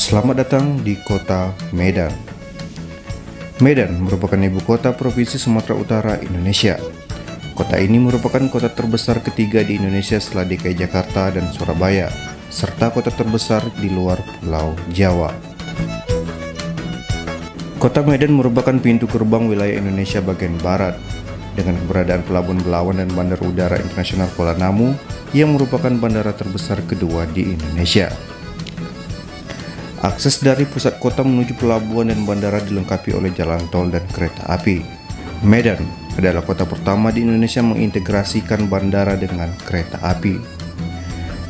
Selamat datang di kota Medan. Medan merupakan ibu kota Provinsi Sumatera Utara, Indonesia. Kota ini merupakan kota terbesar ketiga di Indonesia setelah DKI Jakarta dan Surabaya, serta kota terbesar di luar Pulau Jawa. Kota Medan merupakan pintu gerbang wilayah Indonesia bagian barat, dengan keberadaan Pelabuhan Belawan dan Bandar Udara Internasional Kuala Namu yang merupakan bandara terbesar kedua di Indonesia. Akses dari pusat kota menuju pelabuhan dan bandara dilengkapi oleh jalan tol dan kereta api. Medan adalah kota pertama di Indonesia mengintegrasikan bandara dengan kereta api.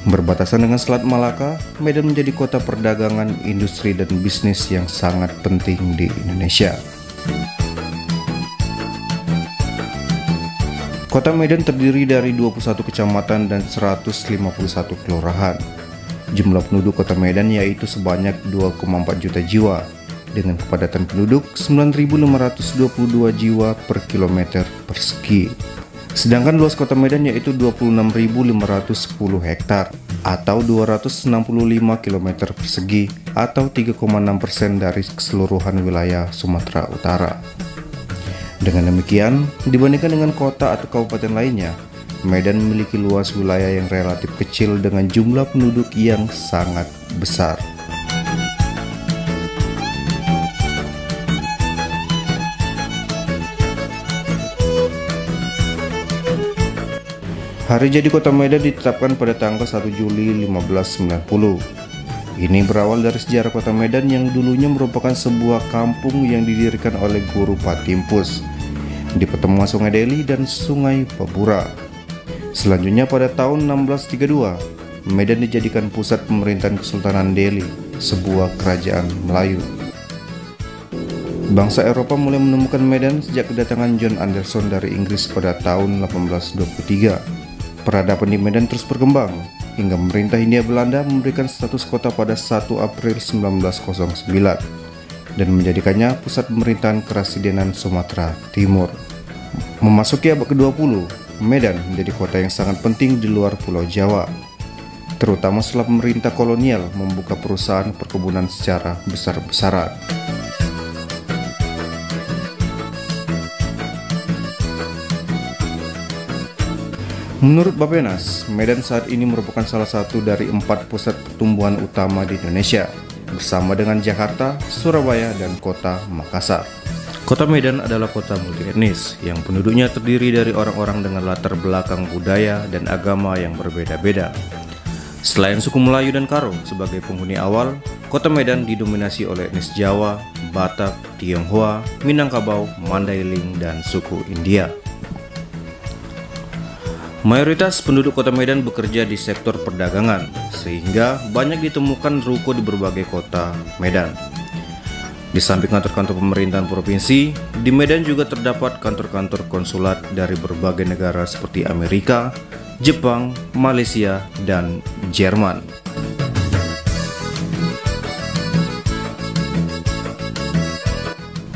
Berbatasan dengan Selat Malaka, Medan menjadi kota perdagangan, industri, dan bisnis yang sangat penting di Indonesia. Kota Medan terdiri dari 21 kecamatan dan 151 kelurahan. Jumlah penduduk kota Medan yaitu sebanyak 2,4 juta jiwa, dengan kepadatan penduduk 9.522 jiwa per kilometer persegi. Sedangkan luas kota Medan yaitu 26.510 hektar atau 265 km persegi atau 3,6% dari keseluruhan wilayah Sumatera Utara. Dengan demikian, dibandingkan dengan kota atau kabupaten lainnya, Medan memiliki luas wilayah yang relatif kecil dengan jumlah penduduk yang sangat besar. Hari jadi Kota Medan ditetapkan pada tanggal 1 Juli 1590. Ini berawal dari sejarah Kota Medan yang dulunya merupakan sebuah kampung yang didirikan oleh Guru Patimpus di pertemuan Sungai Deli dan Sungai Babura. Selanjutnya pada tahun 1632, Medan dijadikan pusat pemerintahan Kesultanan Deli, sebuah kerajaan Melayu. Bangsa Eropa mulai menemukan Medan sejak kedatangan John Anderson dari Inggris pada tahun 1823. Peradaban di Medan terus berkembang, hingga pemerintah Hindia Belanda memberikan status kota pada 1 April 1909 dan menjadikannya pusat pemerintahan Kerasidenan Sumatera Timur. Memasuki abad ke-20, Medan menjadi kota yang sangat penting di luar Pulau Jawa, terutama setelah pemerintah kolonial membuka perusahaan perkebunan secara besar-besaran. Menurut Bappenas, Medan saat ini merupakan salah satu dari 4 pusat pertumbuhan utama di Indonesia, bersama dengan Jakarta, Surabaya, dan kota Makassar. Kota Medan adalah kota multietnis yang penduduknya terdiri dari orang-orang dengan latar belakang budaya dan agama yang berbeda-beda. Selain suku Melayu dan Karo sebagai penghuni awal, kota Medan didominasi oleh etnis Jawa, Batak, Tionghoa, Minangkabau, Mandailing, dan suku India. Mayoritas penduduk kota Medan bekerja di sektor perdagangan, sehingga banyak ditemukan ruko di berbagai kota Medan. Di samping kantor-kantor pemerintahan provinsi, di Medan juga terdapat kantor-kantor konsulat dari berbagai negara seperti Amerika, Jepang, Malaysia, dan Jerman.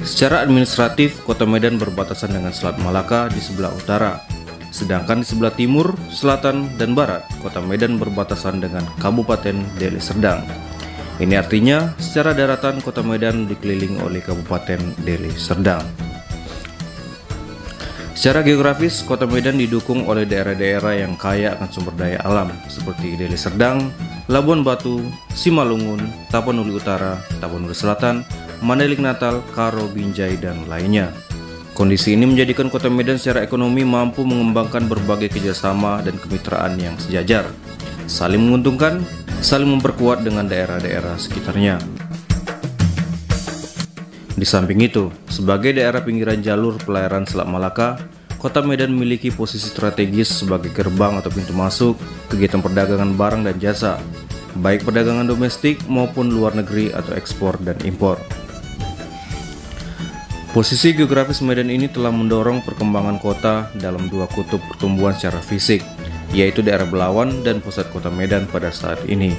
Secara administratif, kota Medan berbatasan dengan Selat Malaka di sebelah utara, sedangkan di sebelah timur, selatan, dan barat, kota Medan berbatasan dengan Kabupaten Deli Serdang. Ini artinya, secara daratan kota Medan dikelilingi oleh Kabupaten Deli Serdang. Secara geografis, kota Medan didukung oleh daerah-daerah yang kaya akan sumber daya alam, seperti Deli Serdang, Labuan Batu, Simalungun, Tapanuli Utara, Tapanuli Selatan, Mandailing Natal, Karo, Binjai, dan lainnya. Kondisi ini menjadikan kota Medan secara ekonomi mampu mengembangkan berbagai kerjasama dan kemitraan yang sejajar, saling menguntungkan, saling memperkuat dengan daerah-daerah sekitarnya. Di samping itu, sebagai daerah pinggiran jalur pelayaran Selat Malaka, kota Medan memiliki posisi strategis sebagai gerbang atau pintu masuk kegiatan perdagangan barang dan jasa, baik perdagangan domestik maupun luar negeri atau ekspor dan impor. Posisi geografis Medan ini telah mendorong perkembangan kota dalam 2 kutub pertumbuhan secara fisik, yaitu daerah Belawan dan pusat kota Medan pada saat ini.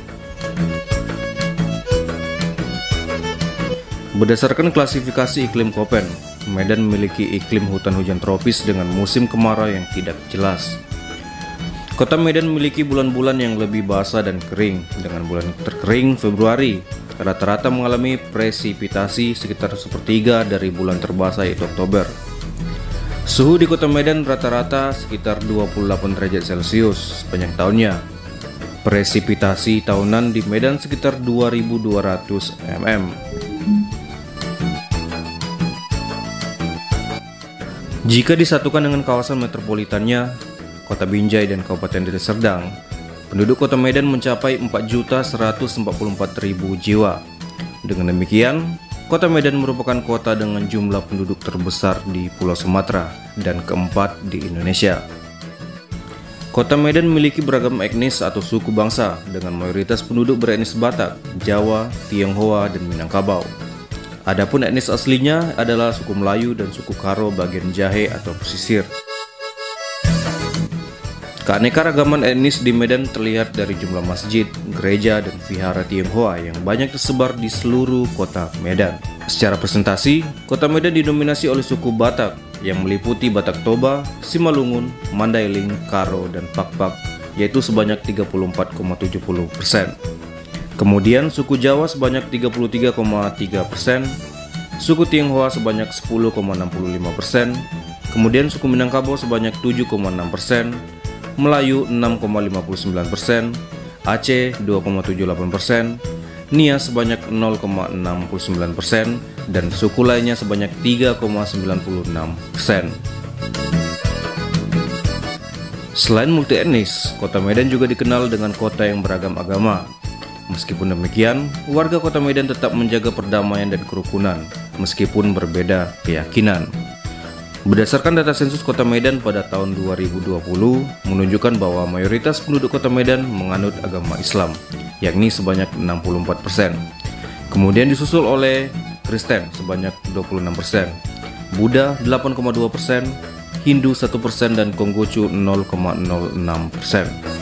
Berdasarkan klasifikasi iklim Köppen, Medan memiliki iklim hutan hujan tropis dengan musim kemarau yang tidak jelas. Kota Medan memiliki bulan-bulan yang lebih basah dan kering, dengan bulan terkering Februari, rata-rata mengalami presipitasi sekitar sepertiga dari bulan terbasah yaitu Oktober. Suhu di kota Medan rata-rata sekitar 28 derajat Celcius sepanjang tahunnya. Presipitasi tahunan di Medan sekitar 2.200 mm. Jika disatukan dengan kawasan metropolitannya, Kota Binjai dan Kabupaten Deli Serdang, penduduk Kota Medan mencapai 4.144.000 jiwa. Dengan demikian, Kota Medan merupakan kota dengan jumlah penduduk terbesar di Pulau Sumatera dan keempat di Indonesia. Kota Medan memiliki beragam etnis atau suku bangsa dengan mayoritas penduduk beretnis Batak, Jawa, Tionghoa, dan Minangkabau. Adapun etnis aslinya adalah suku Melayu dan suku Karo bagian Jahe atau pesisir. Keanekaragaman etnis di Medan terlihat dari jumlah masjid, gereja, dan vihara Tionghoa yang banyak tersebar di seluruh kota Medan. Secara presentasi, kota Medan didominasi oleh suku Batak yang meliputi Batak Toba, Simalungun, Mandailing, Karo, dan Pakpak, yaitu sebanyak 34,70%. Kemudian suku Jawa sebanyak 33,3%, suku Tionghoa sebanyak 10,65%, kemudian suku Minangkabau sebanyak 7,6%, Melayu 6,59%, Aceh 2,78%, Nias sebanyak 0,69%, dan suku lainnya sebanyak 3,96%. Selain multi etnis, Kota Medan juga dikenal dengan kota yang beragam agama. Meskipun demikian, warga Kota Medan tetap menjaga perdamaian dan kerukunan, meskipun berbeda keyakinan. Berdasarkan data sensus Kota Medan pada tahun 2020 menunjukkan bahwa mayoritas penduduk Kota Medan menganut agama Islam, yakni sebanyak 64%. Kemudian disusul oleh Kristen sebanyak 26%, Buddha 8,2%, Hindu 1%, dan Konghucu 0,06%.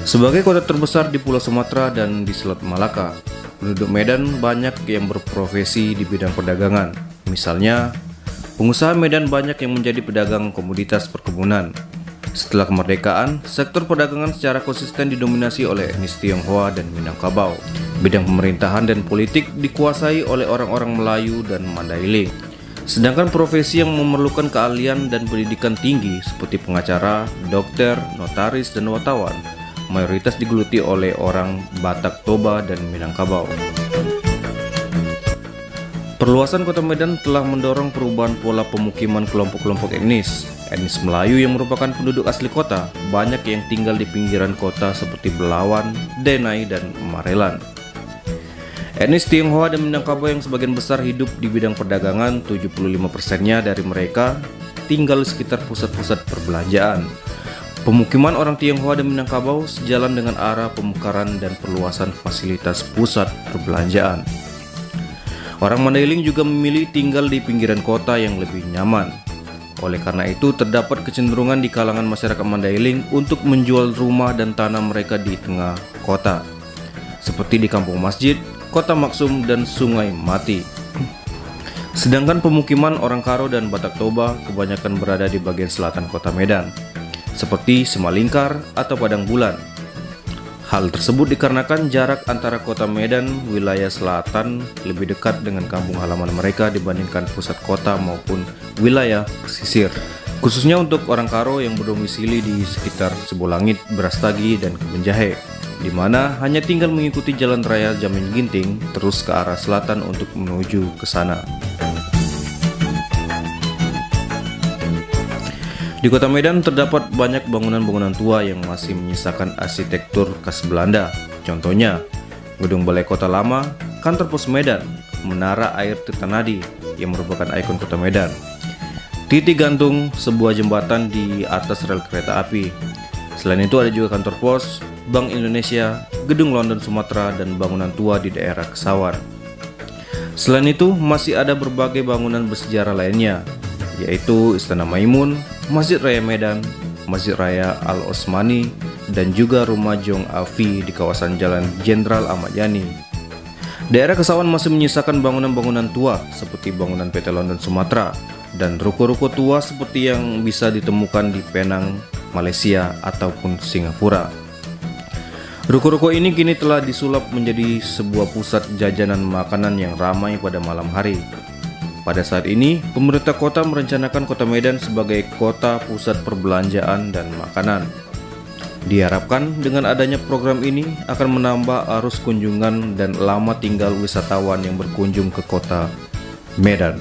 Sebagai kota terbesar di Pulau Sumatera dan di Selat Malaka, penduduk Medan banyak yang berprofesi di bidang perdagangan. Misalnya, pengusaha Medan banyak yang menjadi pedagang komoditas perkebunan. Setelah kemerdekaan, sektor perdagangan secara konsisten didominasi oleh etnis Tionghoa dan Minangkabau. Bidang pemerintahan dan politik dikuasai oleh orang-orang Melayu dan Mandailing. Sedangkan profesi yang memerlukan keahlian dan pendidikan tinggi seperti pengacara, dokter, notaris, dan wartawan mayoritas digeluti oleh orang Batak Toba dan Minangkabau. Perluasan Kota Medan telah mendorong perubahan pola pemukiman kelompok-kelompok etnis. Etnis Melayu yang merupakan penduduk asli kota, banyak yang tinggal di pinggiran kota seperti Belawan, Denai, dan Marelan. Etnis Tionghoa dan Minangkabau yang sebagian besar hidup di bidang perdagangan, 75%-nya dari mereka tinggal di sekitar pusat-pusat perbelanjaan. Pemukiman orang Tionghoa dan Minangkabau sejalan dengan arah pemekaran dan perluasan fasilitas pusat perbelanjaan. Orang Mandailing juga memilih tinggal di pinggiran kota yang lebih nyaman. Oleh karena itu, terdapat kecenderungan di kalangan masyarakat Mandailing untuk menjual rumah dan tanah mereka di tengah kota, seperti di Kampung Masjid, Kota Maksum, dan Sungai Mati. Sedangkan pemukiman orang Karo dan Batak Toba kebanyakan berada di bagian selatan Kota Medan, seperti Semalingkar atau Padang Bulan. Hal tersebut dikarenakan jarak antara Kota Medan, wilayah selatan, lebih dekat dengan kampung halaman mereka dibandingkan pusat kota maupun wilayah pesisir. Khususnya untuk orang Karo yang berdomisili di sekitar Sibolangit, Brastagi, dan Kebun Jahe, di mana hanya tinggal mengikuti jalan raya Jamin Ginting terus ke arah selatan untuk menuju ke sana. Di Kota Medan terdapat banyak bangunan-bangunan tua yang masih menyisakan arsitektur khas Belanda. Contohnya, Gedung Balai Kota Lama, Kantor Pos Medan, Menara Air Tirtanadi yang merupakan ikon Kota Medan, titik gantung sebuah jembatan di atas rel kereta api. Selain itu ada juga kantor pos, Bank Indonesia, Gedung London Sumatera, dan bangunan tua di daerah Kesawan. Selain itu masih ada berbagai bangunan bersejarah lainnya, yaitu Istana Maimun, Masjid Raya Medan, Masjid Raya Al-Osmani, dan juga Rumah Jong Afi di kawasan Jalan Jenderal Ahmad Yani. Daerah Kesawan masih menyisakan bangunan-bangunan tua seperti bangunan PT London Sumatera dan ruko-ruko tua seperti yang bisa ditemukan di Penang, Malaysia, ataupun Singapura. Ruko-ruko ini kini telah disulap menjadi sebuah pusat jajanan makanan yang ramai pada malam hari. Pada saat ini, pemerintah kota merencanakan Kota Medan sebagai kota pusat perbelanjaan dan makanan. Diharapkan dengan adanya program ini akan menambah arus kunjungan dan lama tinggal wisatawan yang berkunjung ke Kota Medan.